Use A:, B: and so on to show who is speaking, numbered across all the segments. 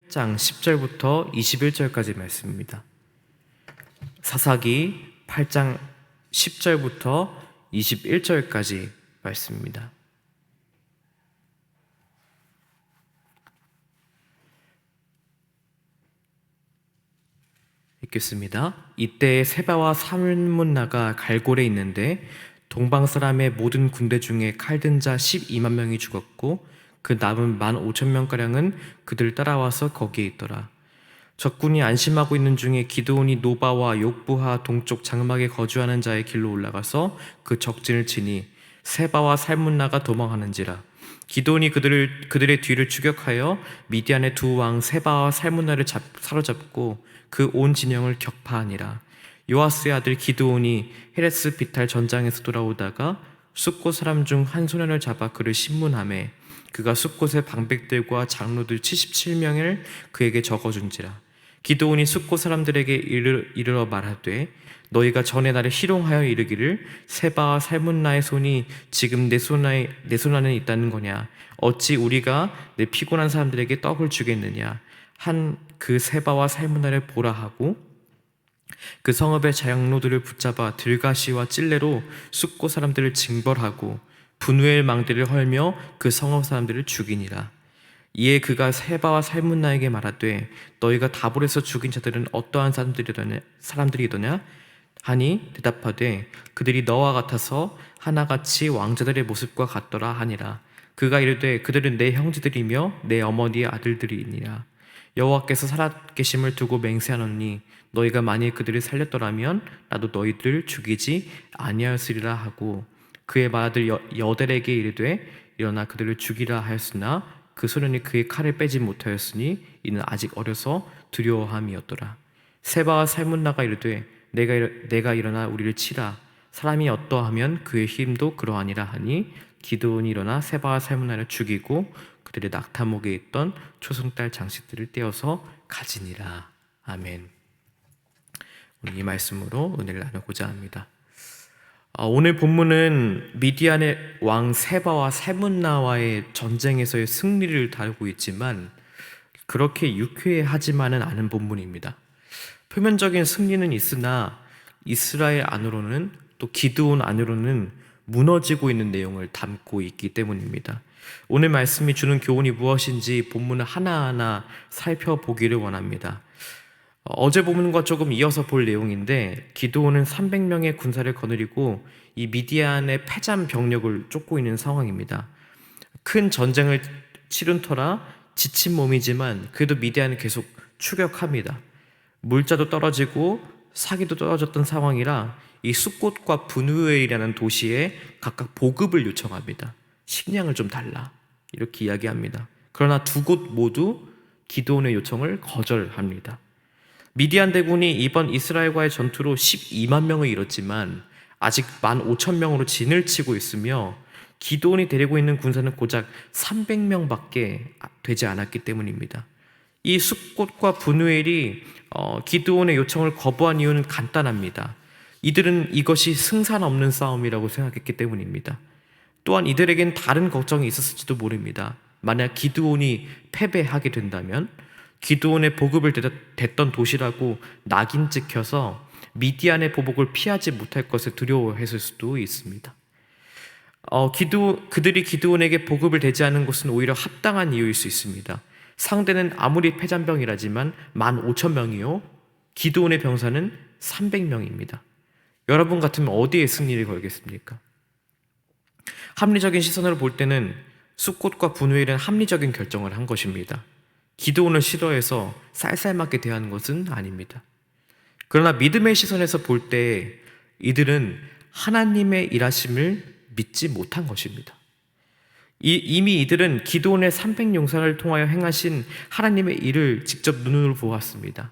A: 장 10절부터 21절까지 말씀입니다. 사사기 8장 10절부터 21절까지 말씀입니다. 읽겠습니다. 이때 세바와 살문나가 갈골에 있는데 동방 사람의 모든 군대 중에 칼든 자 12만 명이 죽었고 그 남은 15,000명가량은 그들 따라와서 거기에 있더라. 적군이 안심하고 있는 중에 기드온이 노바와 욕부하 동쪽 장막에 거주하는 자의 길로 올라가서 그 적진을 치니 세바와 살문나가 도망하는지라. 기드온이 그들의 뒤를 추격하여 미디안의 두 왕 세바와 살문나를 사로잡고 그 온 진영을 격파하니라. 요아스의 아들 기드온이 헤레스 비탈 전장에서 돌아오다가 숫곳 사람 중 한 소년을 잡아 그를 신문하매 그가 숫곳의 방백들과 장로들 77명을 그에게 적어준지라. 기드온이 숫곳 사람들에게 이르러 말하되 너희가 전에 나를 희롱하여 이르기를 세바와 살문나의 손이 지금 내 손 안에 있다는 거냐. 어찌 우리가 내 피곤한 사람들에게 떡을 주겠느냐. 한 그 세바와 살문나를 보라 하고 그 성읍의 장로들을 붙잡아 들가시와 찔레로 숫곳 사람들을 징벌하고 분우엘 망대를 헐며 그 성읍 사람들을 죽이니라. 이에 그가 세바와 살문나에게 말하되 너희가 다볼에서 죽인 자들은 어떠한 사람들이더냐 하니 대답하되 그들이 너와 같아서 하나같이 왕자들의 모습과 같더라 하니라. 그가 이르되 그들은 내 형제들이며 내 어머니의 아들들이니라. 여호와께서 살아계심을 두고 맹세하노니 너희가 만일 그들을 살렸더라면 나도 너희들을 죽이지 아니하였으리라 하고 그의 맏아들 여델에게 이르되 일어나 그들을 죽이라 하였으나 그 소년이 그의 칼을 빼지 못하였으니 이는 아직 어려서 두려워함이었더라. 세바와 살문나가 이르되 내가 일어나 우리를 치라. 사람이 어떠하면 그의 힘도 그러하니라 하니 기드온이 일어나 세바와 살문나를 죽이고 그들의 낙타목에 있던 초승달 장식들을 떼어서 가지니라. 아멘. 오늘 이 말씀으로 은혜를 나누고자 합니다. 오늘 본문은 미디안의 왕 세바와 살문나와의 전쟁에서의 승리를 다루고 있지만 그렇게 유쾌하지만은 않은 본문입니다. 표면적인 승리는 있으나 이스라엘 안으로는 또 기드온 안으로는 무너지고 있는 내용을 담고 있기 때문입니다. 오늘 말씀이 주는 교훈이 무엇인지 본문을 하나하나 살펴보기를 원합니다. 어제 본문과 조금 이어서 볼 내용인데 기드온은 300명의 군사를 거느리고 이 미디안의 패잔 병력을 쫓고 있는 상황입니다. 큰 전쟁을 치른 터라 지친 몸이지만 그래도 미디안은 계속 추격합니다. 물자도 떨어지고 사기도 떨어졌던 상황이라 이 숫곳과 분우엘이라는 도시에 각각 보급을 요청합니다. 식량을 좀 달라 이렇게 이야기합니다. 그러나 두 곳 모두 기드온의 요청을 거절합니다. 미디안 대군이 이번 이스라엘과의 전투로 12만 명을 잃었지만 아직 15,000명으로 진을 치고 있으며 기드온이 데리고 있는 군사는 고작 300명밖에 되지 않았기 때문입니다. 이 숫곳과 분우엘이 기드온의 요청을 거부한 이유는 간단합니다. 이들은 이것이 승산 없는 싸움이라고 생각했기 때문입니다. 또한 이들에겐 다른 걱정이 있었을지도 모릅니다. 만약 기드온이 패배하게 된다면 기드온의 보급을 댔던 도시라고 낙인 찍혀서 미디안의 보복을 피하지 못할 것을 두려워했을 수도 있습니다. 그들이 기드온에게 보급을 대지 않은 것은 오히려 합당한 이유일 수 있습니다. 상대는 아무리 패잔병이라지만 15,000명이요 기드온의 병사는 300명입니다. 여러분 같으면 어디에 승리를 걸겠습니까? 합리적인 시선으로 볼 때는 숫곳과 분우엘은 합리적인 결정을 한 것입니다. 기드온을 싫어해서 쌀쌀맞게 대하는 것은 아닙니다. 그러나 믿음의 시선에서 볼 때 이들은 하나님의 일하심을 믿지 못한 것입니다. 이미 이들은 기드온의 300용사를 통하여 행하신 하나님의 일을 직접 눈으로 보았습니다.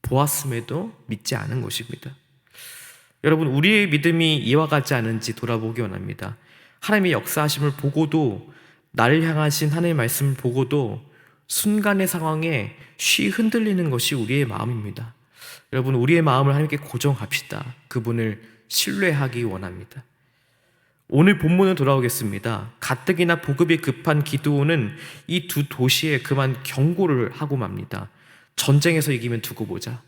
A: 보았음에도 믿지 않은 것입니다. 여러분, 우리의 믿음이 이와 같지 않은지 돌아보기 원합니다. 하나님의 역사하심을 보고도 나를 향하신 하나님의 말씀을 보고도 순간의 상황에 쉬 흔들리는 것이 우리의 마음입니다. 여러분, 우리의 마음을 하나님께 고정합시다. 그분을 신뢰하기 원합니다. 오늘 본문으로 돌아오겠습니다. 가뜩이나 보급이 급한 기드온은 이 두 도시에 그만 경고를 하고 맙니다. 전쟁에서 이기면 두고 보자.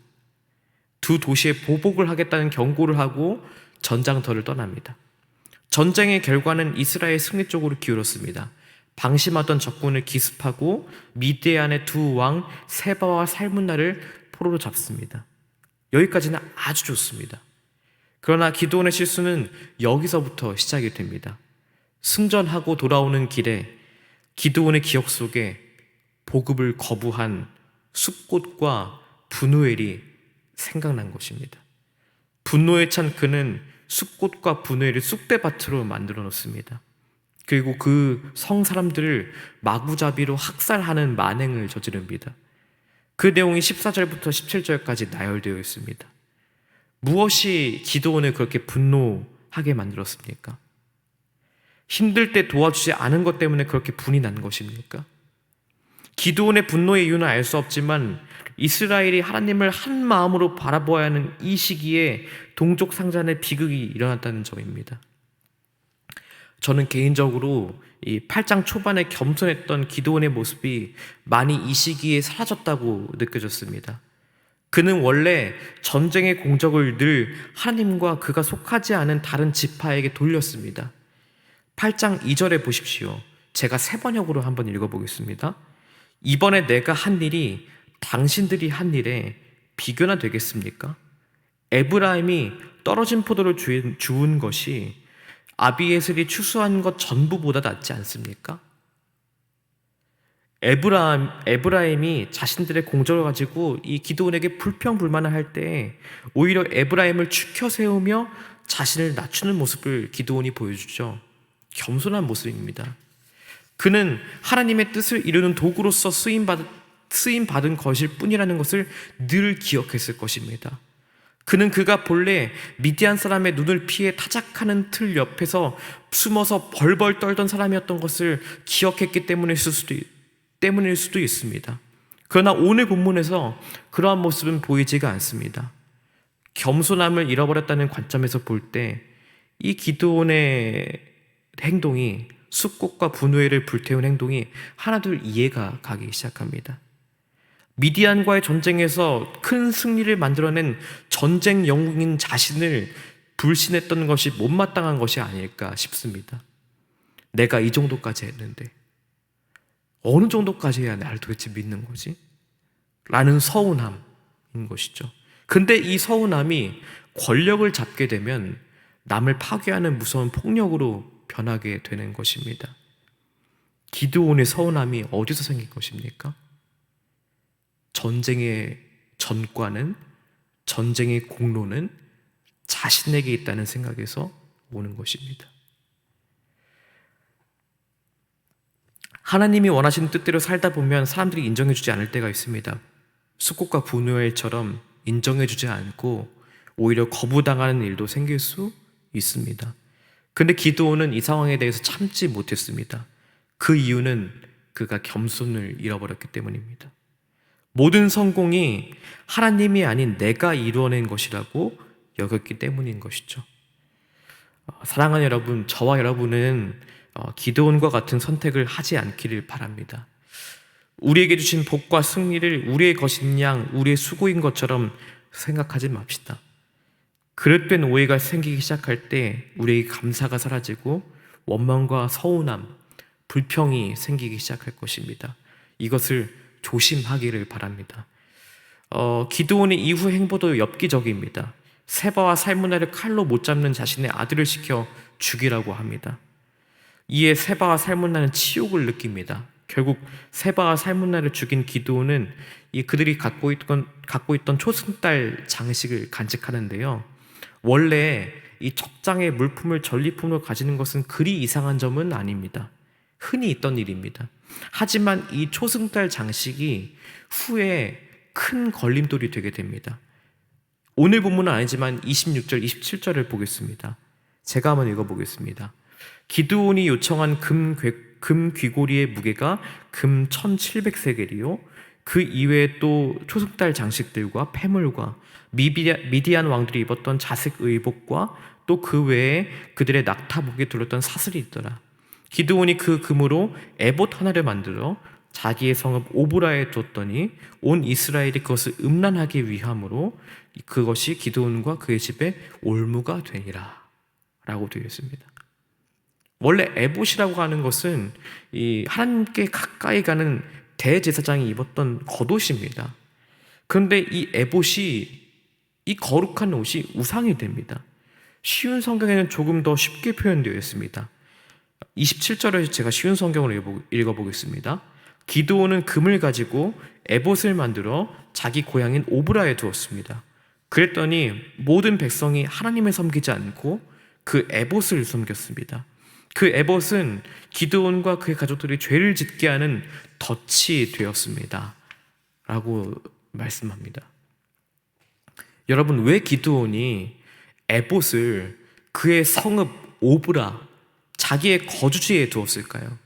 A: 두 도시에 보복을 하겠다는 경고를 하고 전장터를 떠납니다. 전쟁의 결과는 이스라엘 승리 쪽으로 기울었습니다. 방심하던 적군을 기습하고 미디안의 두 왕 세바와 살문나를 포로로 잡습니다. 여기까지는 아주 좋습니다. 그러나 기드온의 실수는 여기서부터 시작이 됩니다. 승전하고 돌아오는 길에 기드온의 기억 속에 보급을 거부한 숲꽃과 분우엘이 생각난 것입니다. 분노에 찬 그는 숲꽃과 분우엘을 쑥대밭으로 만들어 놓습니다. 그리고 그 성 사람들을 마구잡이로 학살하는 만행을 저지릅니다. 그 내용이 14절부터 17절까지 나열되어 있습니다. 무엇이 기드온을 그렇게 분노하게 만들었습니까? 힘들 때 도와주지 않은 것 때문에 그렇게 분이 난 것입니까? 기드온의 분노의 이유는 알 수 없지만 이스라엘이 하나님을 한 마음으로 바라보아야 하는 이 시기에 동족 상잔의 비극이 일어났다는 점입니다. 저는 개인적으로 이 8장 초반에 겸손했던 기드온의 모습이 많이 이 시기에 사라졌다고 느껴졌습니다. 그는 원래 전쟁의 공적을 늘 하나님과 그가 속하지 않은 다른 지파에게 돌렸습니다. 8장 2절에 보십시오. 제가 세 번역으로 한번 읽어보겠습니다. 이번에 내가 한 일이 당신들이 한 일에 비교나 되겠습니까? 에브라임이 떨어진 포도를 주운 것이 아비에셀이 추수한 것 전부보다 낫지 않습니까? 에브라임이 자신들의 공적을 가지고 이 기드온에게 불평불만을 할 때 오히려 에브라임을 추켜 세우며 자신을 낮추는 모습을 기드온이 보여주죠. 겸손한 모습입니다. 그는 하나님의 뜻을 이루는 도구로서 쓰임받은 것일 뿐이라는 것을 늘 기억했을 것입니다. 그는 그가 본래 미디안 사람의 눈을 피해 타작하는 틀 옆에서 숨어서 벌벌 떨던 사람이었던 것을 기억했기 때문일 수도 있습니다. 그러나 오늘 본문에서 그러한 모습은 보이지가 않습니다. 겸손함을 잃어버렸다는 관점에서 볼 때 이 기드온의 행동이 숲꽃과 분우엘을 불태운 행동이 하나둘 이해가 가기 시작합니다. 미디안과의 전쟁에서 큰 승리를 만들어낸 전쟁 영웅인 자신을 불신했던 것이 못마땅한 것이 아닐까 싶습니다. 내가 이 정도까지 했는데 어느 정도까지 해야 나를 도대체 믿는 거지? 라는 서운함인 것이죠. 근데 이 서운함이 권력을 잡게 되면 남을 파괴하는 무서운 폭력으로 변하게 되는 것입니다. 기드온의 서운함이 어디서 생긴 것입니까? 전쟁의 전과는, 전쟁의 공로는 자신에게 있다는 생각에서 오는 것입니다. 하나님이 원하시는 뜻대로 살다 보면 사람들이 인정해주지 않을 때가 있습니다. 숲꽃과 분우엘처럼 인정해주지 않고 오히려 거부당하는 일도 생길 수 있습니다. 근데 기드온은 이 상황에 대해서 참지 못했습니다. 그 이유는 그가 겸손을 잃어버렸기 때문입니다. 모든 성공이 하나님이 아닌 내가 이루어낸 것이라고 여겼기 때문인 것이죠. 사랑하는 여러분, 저와 여러분은 기드온과 같은 선택을 하지 않기를 바랍니다. 우리에게 주신 복과 승리를 우리의 것인 양, 우리의 수고인 것처럼 생각하지 맙시다. 그릇된 오해가 생기기 시작할 때 우리에게 감사가 사라지고 원망과 서운함, 불평이 생기기 시작할 것입니다. 이것을 조심하기를 바랍니다. 기드온의 이후 행보도 엽기적입니다. 세바와 살문나를 칼로 못 잡는 자신의 아들을 시켜 죽이라고 합니다. 이에 세바와 살문나는 치욕을 느낍니다. 결국 세바와 살문나를 죽인 기드온은 그들이 갖고 있던 초승달 장식을 간직하는데요. 원래 이 적장의 물품을 전리품으로 가지는 것은 그리 이상한 점은 아닙니다. 흔히 있던 일입니다. 하지만 이 초승달 장식이 후에 큰 걸림돌이 되게 됩니다. 오늘 본문은 아니지만 26절, 27절을 보겠습니다. 제가 한번 읽어보겠습니다. 기드온이 요청한 금 귀고리의 무게가 금 1700세겔이요. 그 이외에 또 초승달 장식들과 폐물과 미디안 왕들이 입었던 자색 의복과 또 그 외에 그들의 낙타복에 둘렀던 사슬이 있더라. 기드온이 그 금으로 에봇 하나를 만들어 자기의 성읍 오브라에 두었더니 온 이스라엘이 그것을 음란하기 위함으로 그것이 기드온과 그의 집에 올무가 되니라 라고 되어 있습니다. 원래 에봇이라고 하는 것은 이 하나님께 가까이 가는 대제사장이 입었던 겉옷입니다. 그런데 이 에봇이, 이 거룩한 옷이 우상이 됩니다. 쉬운 성경에는 조금 더 쉽게 표현되어 있습니다. 27절에 제가 쉬운 성경으로 읽어보겠습니다. 기드온은 금을 가지고 에봇을 만들어 자기 고향인 오브라에 두었습니다. 그랬더니 모든 백성이 하나님을 섬기지 않고 그 에봇을 섬겼습니다. 그 에봇은 기드온과 그의 가족들이 죄를 짓게 하는 덫이 되었습니다 라고 말씀합니다. 여러분, 왜 기드온이 에봇을 그의 성읍 오브라, 자기의 거주지에 두었을까요?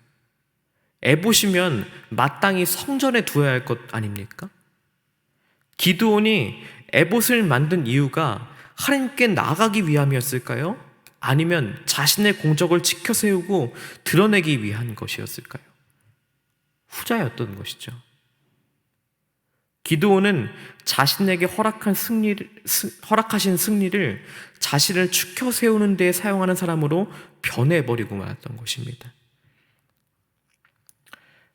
A: 에봇이면 마땅히 성전에 두어야 할 것 아닙니까? 기드온이 에봇을 만든 이유가 하나님께 나아가기 위함이었을까요? 아니면 자신의 공적을 지켜 세우고 드러내기 위한 것이었을까요? 후자였던 것이죠. 기드온은 자신에게 허락하신 승리를 자신을 지켜 세우는 데 사용하는 사람으로 변해버리고 말았던 것입니다.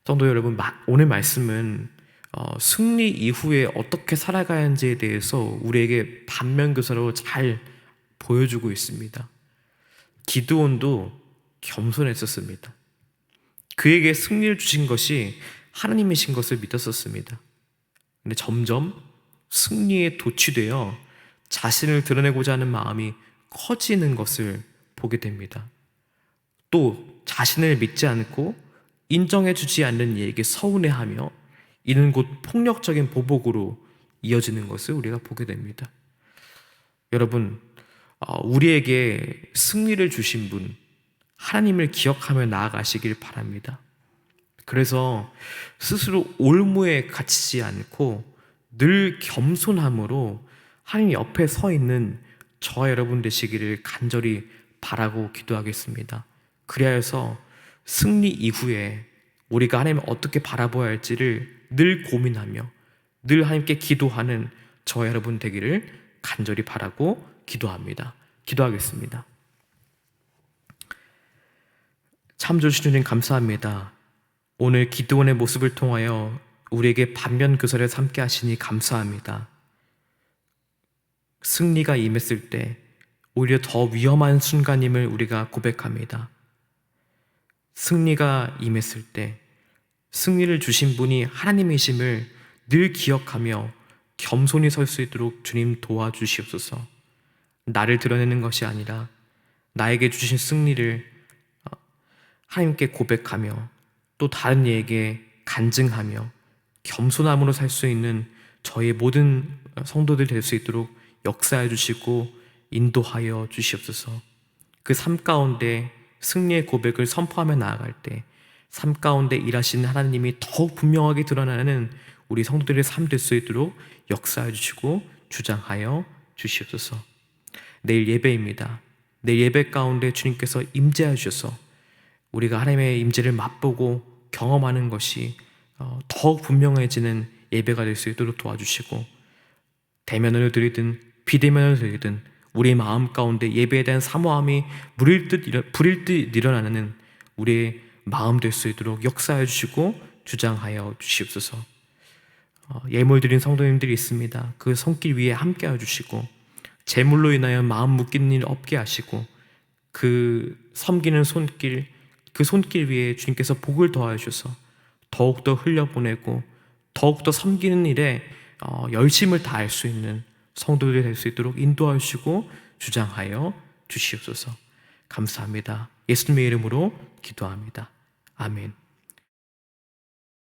A: 성도 여러분, 오늘 말씀은 승리 이후에 어떻게 살아가야 하는지에 대해서 우리에게 반면교사로 잘 보여주고 있습니다. 기드온도 겸손했었습니다. 그에게 승리를 주신 것이 하나님이신 것을 믿었었습니다. 근데 점점 승리에 도취되어 자신을 드러내고자 하는 마음이 커지는 것을 보게 됩니다. 또 자신을 믿지 않고 인정해주지 않는 이에게 서운해하며 이는 곧 폭력적인 보복으로 이어지는 것을 우리가 보게 됩니다. 여러분, 우리에게 승리를 주신 분 하나님을 기억하며 나아가시길 바랍니다. 그래서 스스로 올무에 갇히지 않고 늘 겸손함으로 하나님 옆에 서 있는 저와 여러분 되시기를 간절히 바라고 기도하겠습니다. 그리하여서 승리 이후에 우리가 하나님을 어떻게 바라보아야 할지를 늘 고민하며 늘 하나님께 기도하는 저와 여러분 되기를 간절히 바라고 기도합니다. 기도하겠습니다. 참 좋으신 주님, 감사합니다. 오늘 기드온의 모습을 통하여 우리에게 반면교사를 삼게 하시니 감사합니다. 승리가 임했을 때 오히려 더 위험한 순간임을 우리가 고백합니다. 승리가 임했을 때 승리를 주신 분이 하나님이심을 늘 기억하며 겸손히 설 수 있도록 주님 도와주시옵소서. 나를 드러내는 것이 아니라 나에게 주신 승리를 하나님께 고백하며 또 다른 이에게 간증하며 겸손함으로 살 수 있는 저희 모든 성도들 될 수 있도록 역사해 주시고 인도하여 주시옵소서. 그 삶 가운데 승리의 고백을 선포하며 나아갈 때 삶 가운데 일하시는 하나님이 더욱 분명하게 드러나는 우리 성도들의 삶 될 수 있도록 역사해 주시고 주장하여 주시옵소서. 내일 예배입니다. 내일 예배 가운데 주님께서 임재해 주셔서 우리가 하나님의 임재를 맛보고 경험하는 것이 더욱 분명해지는 예배가 될 수 있도록 도와주시고, 대면을 드리든 비대면을 드리든 우리의 마음 가운데 예배에 대한 사모함이 불일 듯 일어나는 우리의 마음 될 수 있도록 역사해 주시고 주장하여 주시옵소서. 예물 드린 성도님들이 있습니다. 그 손길 위에 함께해 주시고 재물로 인하여 마음 묶이는 일 없게 하시고 그 섬기는 손길, 그 손길 위에 주님께서 복을 더하여 주셔서 더욱더 흘려보내고 더욱더 섬기는 일에 열심을 다할 수 있는 성도들이 될 수 있도록 인도하여 주시고 주장하여 주시옵소서. 감사합니다. 예수님의 이름으로 기도합니다. 아멘.